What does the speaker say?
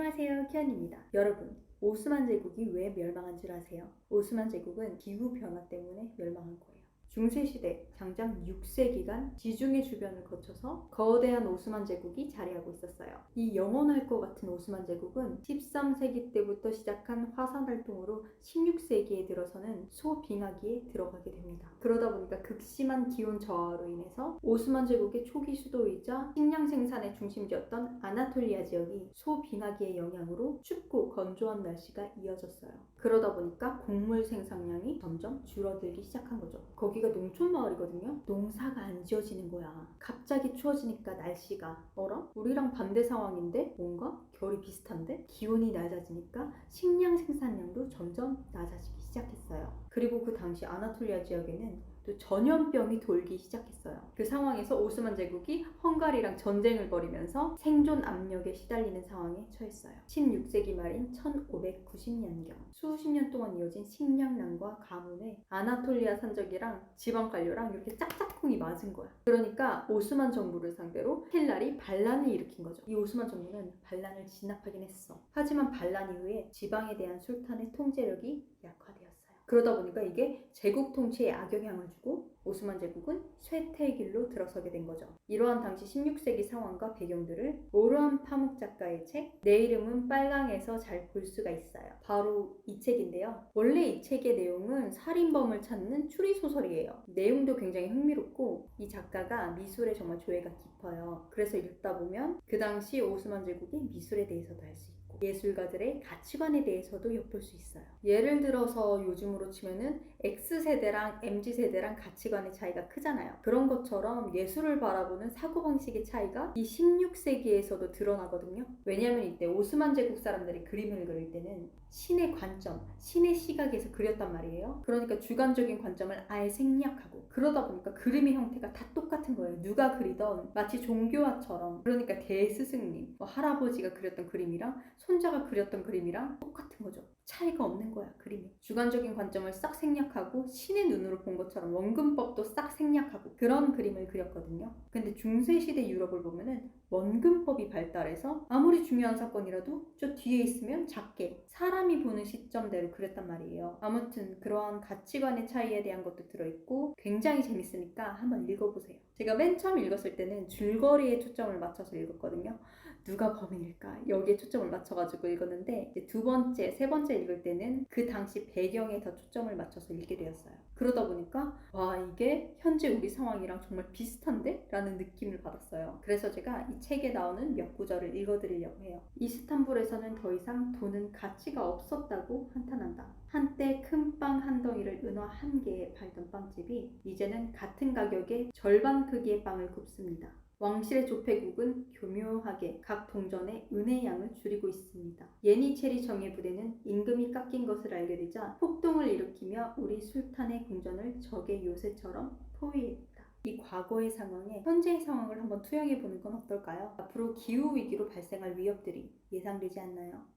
안녕하세요, 키안입니다. 여러분, 오스만 제국이 왜 멸망한 줄 아세요? 오스만 제국은 기후변화 때문에 멸망한 거예요. 중세시대 장장 6세기간 지중해 주변을 거쳐서 거대한 오스만 제국이 자리하고 있었어요. 이 영원할 것 같은 오스만 제국은 13세기 때부터 시작한 화산 활동으로 16세기에 들어서는 소빙하기에 들어가게 됩니다. 그러다 보니까 극심한 기온 저하로 인해서 오스만 제국의 초기 수도이자 식량 생산의 중심지였던 아나톨리아 지역이 소빙하기의 영향으로 춥고 건조한 날씨가 이어졌어요. 그러다 보니까 곡물 생산량이 점점 줄어들기 시작한 거죠. 거기가 농촌 마을이거든요. 농사가 안 지어지는 거야. 갑자기 추워지니까 날씨가 우리랑 반대 상황인데 뭔가 결이 비슷한데? 기온이 낮아지니까 식량 생산량도 점점 낮아지기 시작했어요. 그리고 그 당시 아나톨리아 지역에는 또 전염병이 돌기 시작했어요. 그 상황에서 오스만 제국이 헝가리랑 전쟁을 벌이면서 생존 압력에 시달리는 상황에 처했어요. 16세기 말인 1590년경 수십 년 동안 이어진 식량난과 가뭄에 아나톨리아 산적이랑 지방관료랑 이렇게 짝짝꿍이 맞은 거야. 그러니까 오스만 정부를 상대로 헬랄이 반란을 일으킨 거죠. 이 오스만 정부는 반란을 진압하긴 했어. 하지만 반란 이후에 지방에 대한 술탄의 통제력이 약화되었어요. 그러다 보니까 이게 제국 통치에 악영향을 주고 오스만 제국은 쇠퇴의 길로 들어서게 된 거죠. 이러한 당시 16세기 상황과 배경들을 오르암 파묵 작가의 책 내 이름은 빨강에서 잘 볼 수가 있어요. 바로 이 책인데요. 원래 이 책의 내용은 살인범을 찾는 추리소설이에요. 내용도 굉장히 흥미롭고 이 작가가 미술에 정말 조예가 깊어요. 그래서 읽다 보면 그 당시 오스만 제국의 미술에 대해서도 알 수 있고 예술가들의 가치관에 대해서도 엿볼 수 있어요. 예를 들어서 요즘으로 치면은 X세대랑 MZ세대랑 가치관의 차이가 크잖아요. 그런 것처럼 예술을 바라보는 사고방식의 차이가 이 16세기에서도 드러나거든요. 왜냐하면 이때 오스만 제국 사람들이 그림을 그릴 때는 신의 관점, 신의 시각에서 그렸단 말이에요. 그러니까 주관적인 관점을 아예 생략하고 그러다 보니까 그림의 형태가 다 똑같은 거예요. 누가 그리던 마치 종교화처럼. 그러니까 대스승님, 할아버지가 그렸던 그림이랑 손자가 그렸던 그림이랑 똑같은 거죠. 차이가 없는 거야, 그림이. 주관적인 관점을 싹 생략하고 신의 눈으로 본 것처럼 원근법도 싹 생략하고 그런 그림을 그렸거든요. 근데 중세시대 유럽을 보면은 원근법이 발달해서 아무리 중요한 사건이라도 저 뒤에 있으면 작게 사람이 보는 시점대로 그렸단 말이에요. 아무튼 그러한 가치관의 차이에 대한 것도 들어있고 굉장히 재밌으니까 한번 읽어보세요. 제가 맨 처음 읽었을 때는 줄거리에 초점을 맞춰서 읽었거든요. 누가 범인일까? 여기에 초점을 맞춰가지고 읽었는데 이제 두 번째, 세 번째 읽을 때는 그 당시 배경에 더 초점을 맞춰서 읽게 되었어요. 그러다 보니까 와, 이게 현재 우리 상황이랑 정말 비슷한데? 라는 느낌을 받았어요. 그래서 제가 이 책에 나오는 몇 구절을 읽어드리려고 해요. 이스탄불에서는 더 이상 돈은 가치가 없었다고 한탄한다. 한때 큰 빵 한 덩이를 은화 한 개에 팔던 빵집이 이제는 같은 가격에 절반 크기의 빵을 굽습니다. 왕실의 조폐국은 교묘하게 각 동전의 은의 양을 줄이고 있습니다. 예니체리 정예부대는 임금이 깎인 것을 알게 되자 폭동을 일으키며 우리 술탄의 궁전을 적의 요새처럼 포위했다. 이 과거의 상황에 현재의 상황을 한번 투영해보는 건 어떨까요? 앞으로 기후위기로 발생할 위협들이 예상되지 않나요?